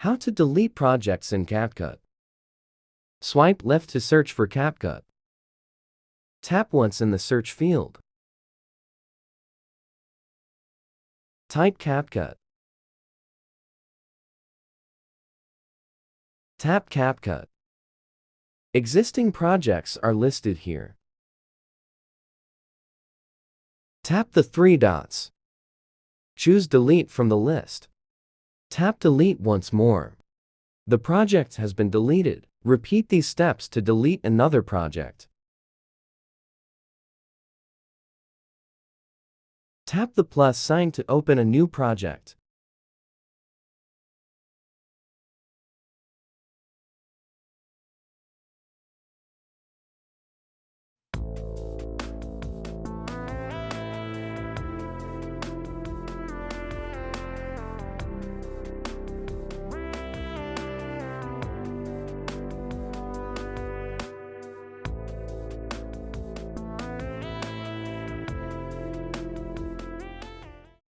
How to delete projects in CapCut. Swipe left to search for CapCut. Tap once in the search field. Type CapCut. Tap CapCut. Existing projects are listed here. Tap the three dots. Choose Delete from the list. Tap Delete once more. The project has been deleted. Repeat these steps to delete another project. Tap the plus sign to open a new project.